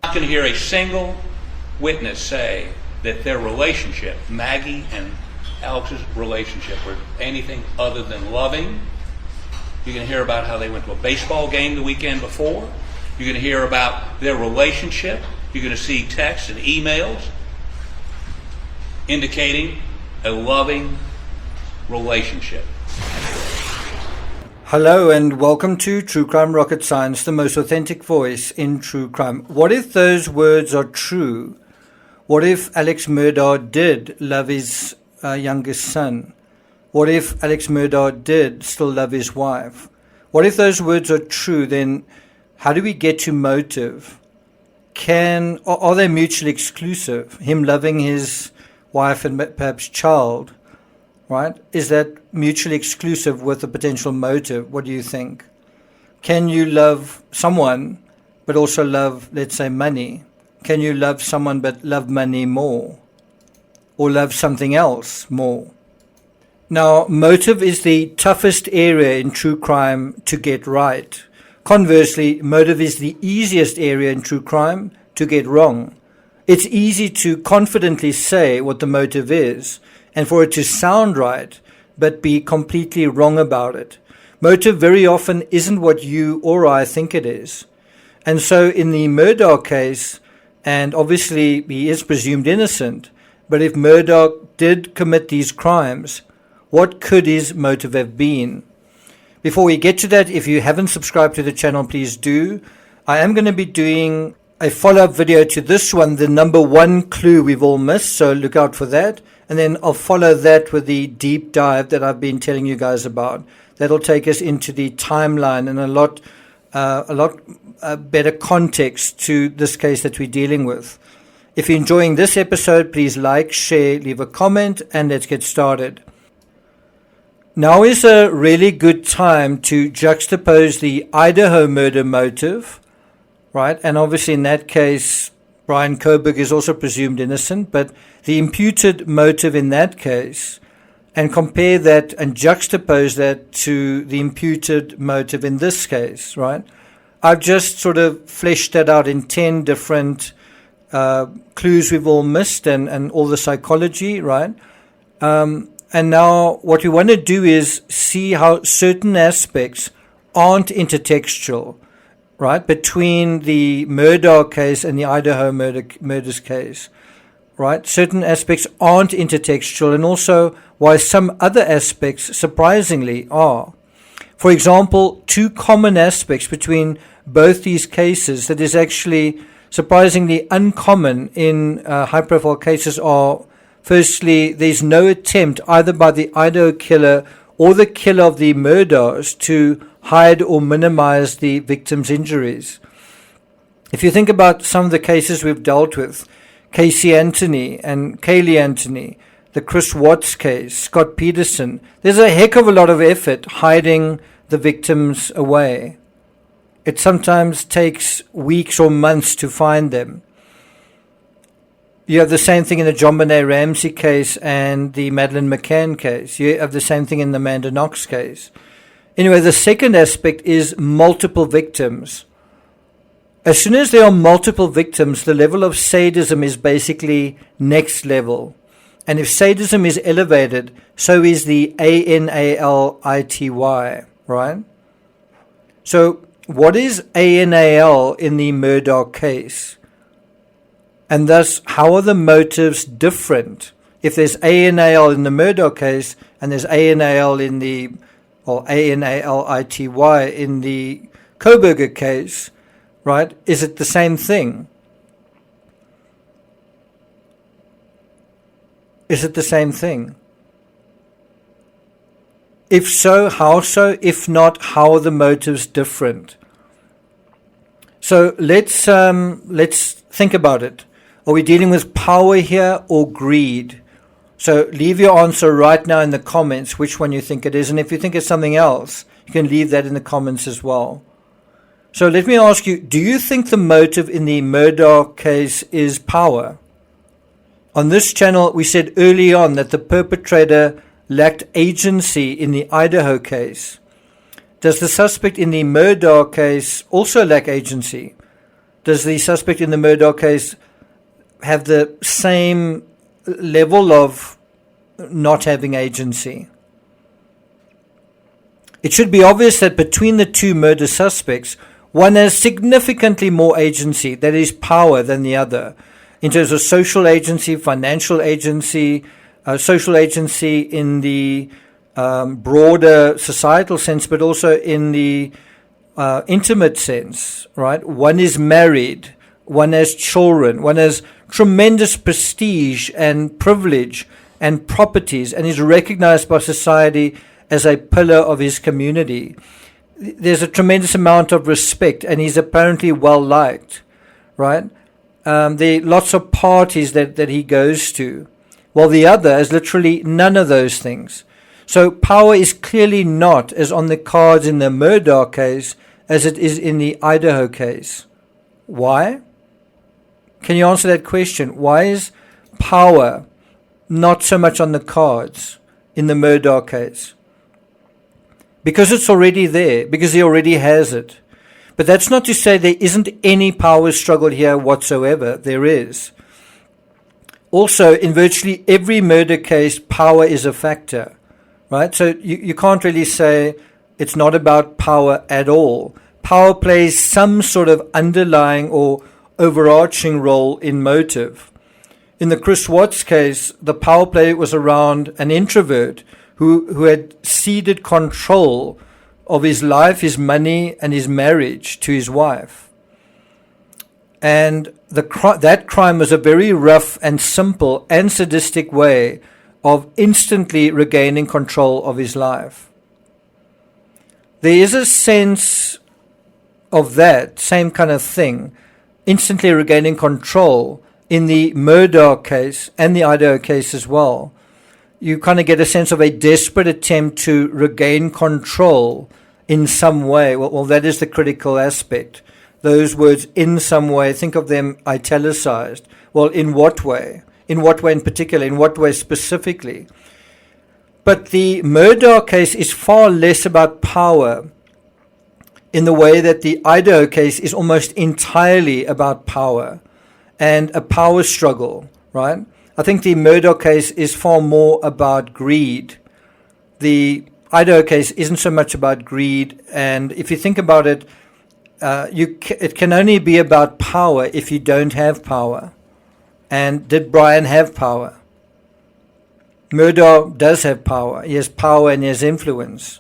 not going to hear a single witness say that their relationship, Maggie and Alex's relationship, were anything other than loving. You're going to hear about how they went to a baseball game the weekend before. You're going to hear about their relationship. You're going to see texts and emails indicating a loving relationship. Hello and welcome to True Crime Rocket Science, the most authentic voice in true crime. What if those words are true? What if Alex Murdaugh did love his youngest son? What if Alex Murdaugh did still love his wife? What if those words are true? Then how do we get to motive? Are they mutually exclusive? Him loving his wife and perhaps child, right? Is that mutually exclusive with a potential motive? What do you think? Can you love someone but also love, let's say, money? Can you love someone but love money more? Or love something else more? Now, motive is the toughest area in true crime to get right. Conversely, motive is the easiest area in true crime to get wrong. It's easy to confidently say what the motive is and for it to sound right, but be completely wrong about it. Motive very often isn't what you or I think it is. And so in the Murdaugh case, and obviously he is presumed innocent, but if Murdaugh did commit these crimes, what could his motive have been? Before we get to that, if you haven't subscribed to the channel, please do. I am going to be doing a follow-up video to this one, the number one clue we've all missed, so look out for that. And then I'll follow that with the deep dive that I've been telling you guys about. That'll take us into the timeline and a lot better context to this case that we're dealing with. If you're enjoying this episode, please like, share, leave a comment, and let's get started. Now is a really good time to juxtapose the Idaho murder motive, right? And obviously in that case, Brian Koberg is also presumed innocent, but the imputed motive in that case, and compare that and juxtapose that to the imputed motive in this case, right? I've just sort of fleshed that out in 10 different clues we've all missed and all the psychology, right? And now what we want to do is see how certain aspects aren't intertextual, right, between the Murdaugh case and the Idaho murders case, right? Certain aspects aren't intertextual, and also why some other aspects surprisingly are. For example, two common aspects between both these cases that is actually surprisingly uncommon in high-profile cases are, firstly, there's no attempt either by the Idaho killer or the killer of the Murdaughs to hide or minimize the victim's injuries. If you think about some of the cases we've dealt with, Casey Anthony and Kaylee Anthony, the Chris Watts case, Scott Peterson, there's a heck of a lot of effort hiding the victims away. It sometimes takes weeks or months to find them. You have the same thing in the John Benet Ramsey case and the Madeleine McCann case. You have the same thing in the Amanda Knox case. Anyway, the second aspect is multiple victims. As soon as there are multiple victims, the level of sadism is basically next level. And if sadism is elevated, so is the ANALITY, right? So what is ANAL in the Murdaugh case? And thus, how are the motives different? If there's ANAL in the Murdaugh case and there's ANAL in the, or ANALITY in the Koberger case, right? Is it the same thing? Is it the same thing? If so, how so? If not, how are the motives different? So let's think about it. Are we dealing with power here or greed? So leave your answer right now in the comments which one you think it is. And if you think it's something else, you can leave that in the comments as well. So let me ask you, do you think the motive in the Murdaugh case is power? On this channel, we said early on that the perpetrator lacked agency in the Idaho case. Does the suspect in the Murdaugh case also lack agency? does the suspect in the Murdaugh case have the same level of not having agency? It should be obvious that between the two murder suspects, one has significantly more agency, that is power, than the other, in terms of social agency, financial agency, social agency in the broader societal sense, but also in the intimate sense, right? One is married, one has children, one has tremendous prestige and privilege and properties, and is recognized by society as a pillar of his community. There's a tremendous amount of respect, and he's apparently well liked, right? There are lots of parties that he goes to, while the other is literally none of those things. So power is clearly not as on the cards in the Murdaugh case as it is in the Idaho case. Why? Can you answer that question? Why is power not so much on the cards in the Murdaugh case? Because it's already there, because he already has it. But that's not to say there isn't any power struggle here whatsoever. There is. Also, in virtually every murder case, power is a factor, right? So you can't really say it's not about power at all. Power plays some sort of underlying or overarching role in motive. In the Chris Watts case, the power play was around an introvert who had ceded control of his life, his money, and his marriage to his wife. And that crime was a very rough and simple and sadistic way of instantly regaining control of his life. There is a sense of that same kind of thing, instantly regaining control, in the Murdaugh case and the Idaho case as well. You kind of get a sense of a desperate attempt to regain control in some way. Well, that is the critical aspect. Those words, in some way, think of them italicized. Well, in what way? In what way in particular? In what way specifically? But the Murdaugh case is far less about power in the way that the Idaho case is almost entirely about power and a power struggle, right? I think the Murdaugh case is far more about greed. The Idaho case isn't so much about greed, and if you think about it, it can only be about power if you don't have power. And did Brian have power? Murdaugh does have power. He has power and he has influence.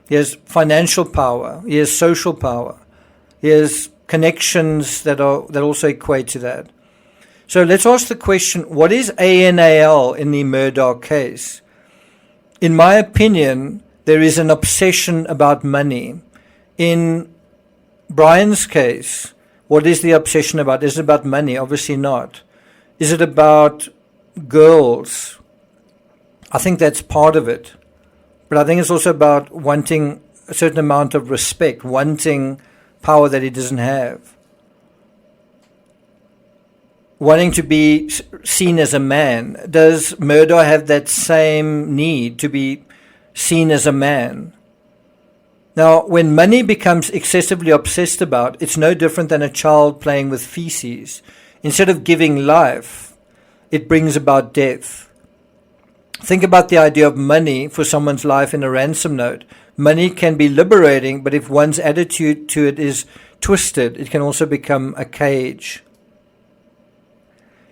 He has financial power. He has social power. He has connections that also equate to that. So let's ask the question, what is ANAL in the Murdaugh case? In my opinion, there is an obsession about money. In Brian's case, what is the obsession about? Is it about money? Obviously not. Is it about girls? I think that's part of it. But I think it's also about wanting a certain amount of respect, wanting power that he doesn't have. Wanting to be seen as a man. Does Murdaugh have that same need to be seen as a man? Now, when money becomes excessively obsessed about, it's no different than a child playing with feces. Instead of giving life, it brings about death. Think about the idea of money for someone's life in a ransom note. Money can be liberating, but if one's attitude to it is twisted, it can also become a cage.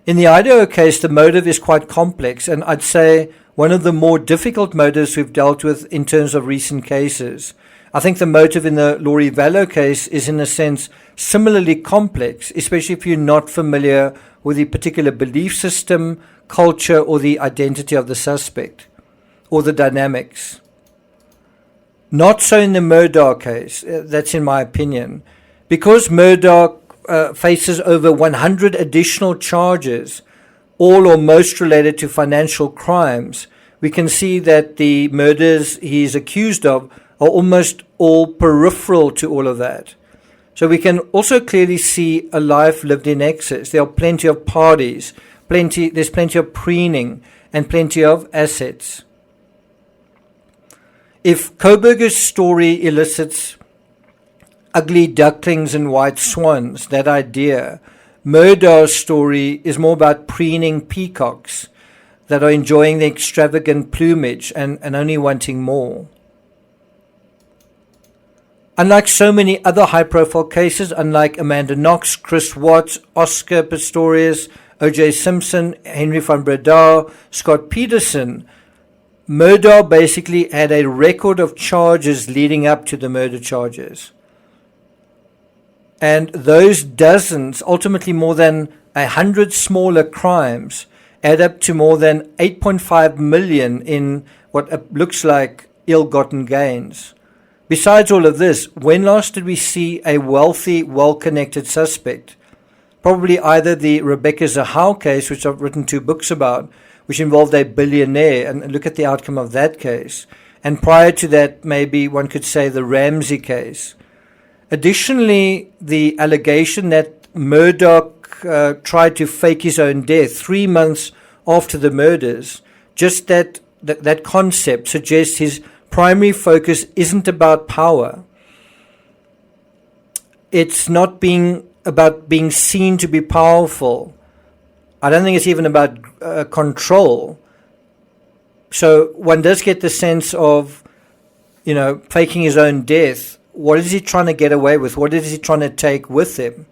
In the Idaho case, the motive is quite complex, and I'd say one of the more difficult motives we've dealt with in terms of recent cases. I think the motive in the Laurie Vallow case is, in a sense, similarly complex, especially if you're not familiar with the particular belief system, culture, or the identity of the suspect, or the dynamics. Not so in the Murdaugh case, that's in my opinion. Because Murdaugh faces over 100 additional charges, all or most related to financial crimes, we can see that the murders he's accused of are almost all peripheral to all of that. So we can also clearly see a life lived in excess. There are plenty of parties, there's plenty of preening, and plenty of assets. If Koberger's story elicits ugly ducklings and white swans, that idea. Murdaugh's story is more about preening peacocks that are enjoying the extravagant plumage and only wanting more. Unlike so many other high-profile cases, unlike Amanda Knox, Chris Watts, Oscar Pistorius, O.J. Simpson, Henry van Murdaugh, Scott Peterson, Murdaugh basically had a record of charges leading up to the murder charges. And those dozens, ultimately more than 100 smaller crimes, add up to more than 8.5 million in what looks like ill-gotten gains. Besides all of this, when last did we see a wealthy, well-connected suspect? Probably either the Rebecca Zahau case, which I've written 2 books about, which involved a billionaire, and look at the outcome of that case. And prior to that, maybe one could say the Ramsey case. Additionally, the allegation that Murdaugh tried to fake his own death 3 months after the murders, just that concept suggests his primary focus isn't about power. It's not about being seen to be powerful. I don't think it's even about control. So one does get the sense of, faking his own death. What is he trying to get away with? What is he trying to take with him?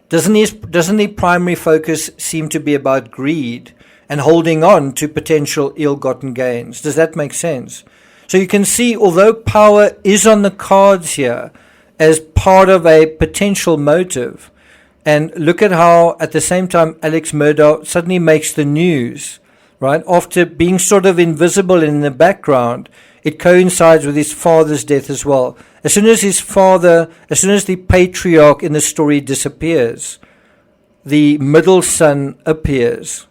Doesn't the primary focus seem to be about greed and holding on to potential ill-gotten gains? Does that make sense? So you can see, although power is on the cards here as part of a potential motive, and look at how at the same time Alex Murdaugh suddenly makes the news, right? After being sort of invisible in the background, it coincides with his father's death as well. As soon as the patriarch in the story disappears, the middle son appears.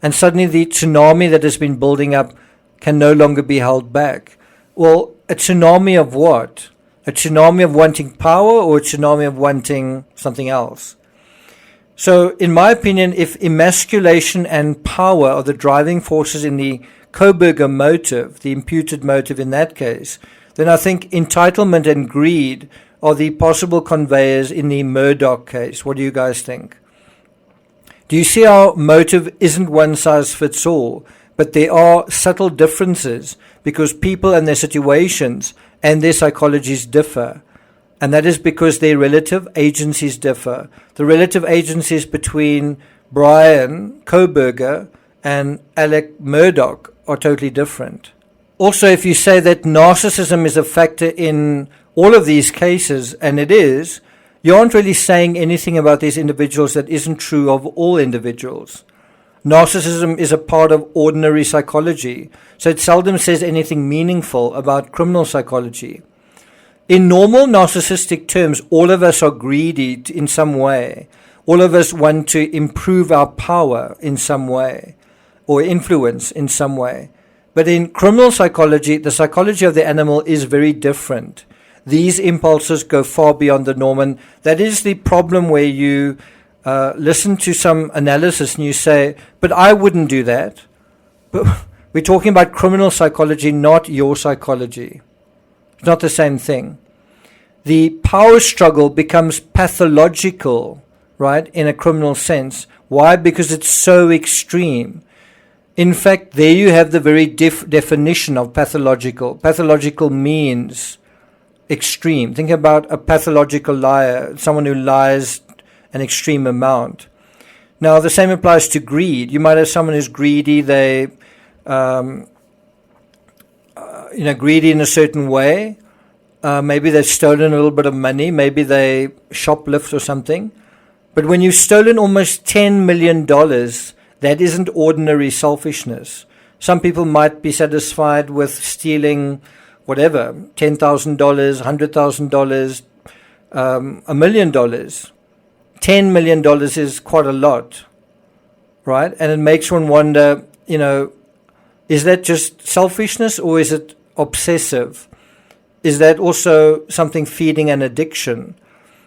And suddenly the tsunami that has been building up can no longer be held back. Well, a tsunami of what? A tsunami of wanting power, or a tsunami of wanting something else? So, in my opinion, if emasculation and power are the driving forces in the Koberger motive, the imputed motive in that case, then I think entitlement and greed are the possible conveyors in the Murdaugh case. What do you guys think? Do you see how motive isn't one size fits all, but there are subtle differences because people and their situations and their psychologies differ? And that is because their relative agencies differ. The relative agencies between Brian Koberger and Alec Murdaugh are totally different. Also, if you say that narcissism is a factor in all of these cases, and it is, you aren't really saying anything about these individuals that isn't true of all individuals. Narcissism is a part of ordinary psychology, so it seldom says anything meaningful about criminal psychology. In normal narcissistic terms, all of us are greedy in some way. All of us want to improve our power in some way, or influence in some way. But in criminal psychology, the psychology of the animal is very different. These impulses go far beyond the norm, and that is the problem where you listen to some analysis and you say, but I wouldn't do that. But we're talking about criminal psychology, not your psychology. It's not the same thing. The power struggle becomes pathological, right, in a criminal sense. Why? Because it's so extreme. In fact, there you have the very definition of pathological. Pathological means extreme. Think about a pathological liar, someone who lies an extreme amount. Now, the same applies to greed. You might have someone who's greedy. They, greedy in a certain way. Maybe they've stolen a little bit of money. Maybe they shoplift or something. But when you've stolen almost $10 million, that isn't ordinary selfishness. Some people might be satisfied with stealing whatever, $10,000, $100,000, $1 million. $10 million is quite a lot, right? And it makes one wonder, is that just selfishness or is it obsessive? Is that also something feeding an addiction?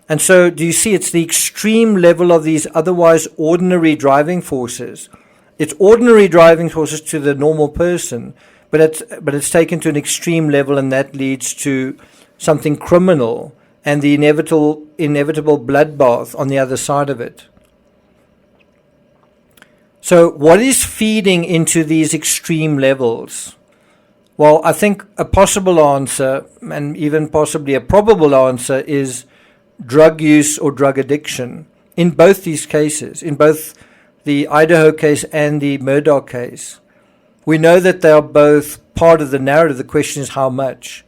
And so do you see it's the extreme level of these otherwise ordinary driving forces. It's ordinary driving forces to the normal person, but it's taken to an extreme level, and that leads to something criminal. and the inevitable bloodbath on the other side of it. So what is feeding into these extreme levels? Well, I think a possible answer, and even possibly a probable answer, is drug use or drug addiction. In both these cases, in both the Idaho case and the Murdaugh case, we know that they are both part of the narrative. The question is how much.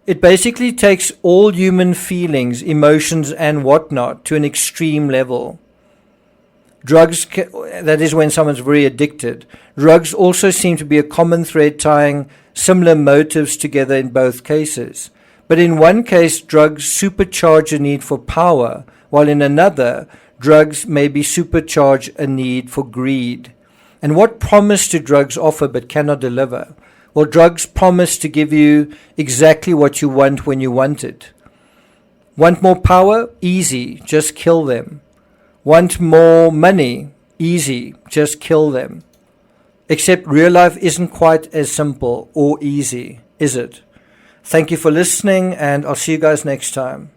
It basically takes all human feelings, emotions, and whatnot to an extreme level. Drugs, that is when someone's very addicted. Drugs also seem to be a common thread tying similar motives together in both cases. But in one case, drugs supercharge a need for power, while in another, drugs maybe supercharge a need for greed. And what promise do drugs offer but cannot deliver? Well, drugs promise to give you exactly what you want when you want it. Want more power? Easy, just kill them. Want more money? Easy, just kill them. Except real life isn't quite as simple or easy, is it? Thank you for listening, and I'll see you guys next time.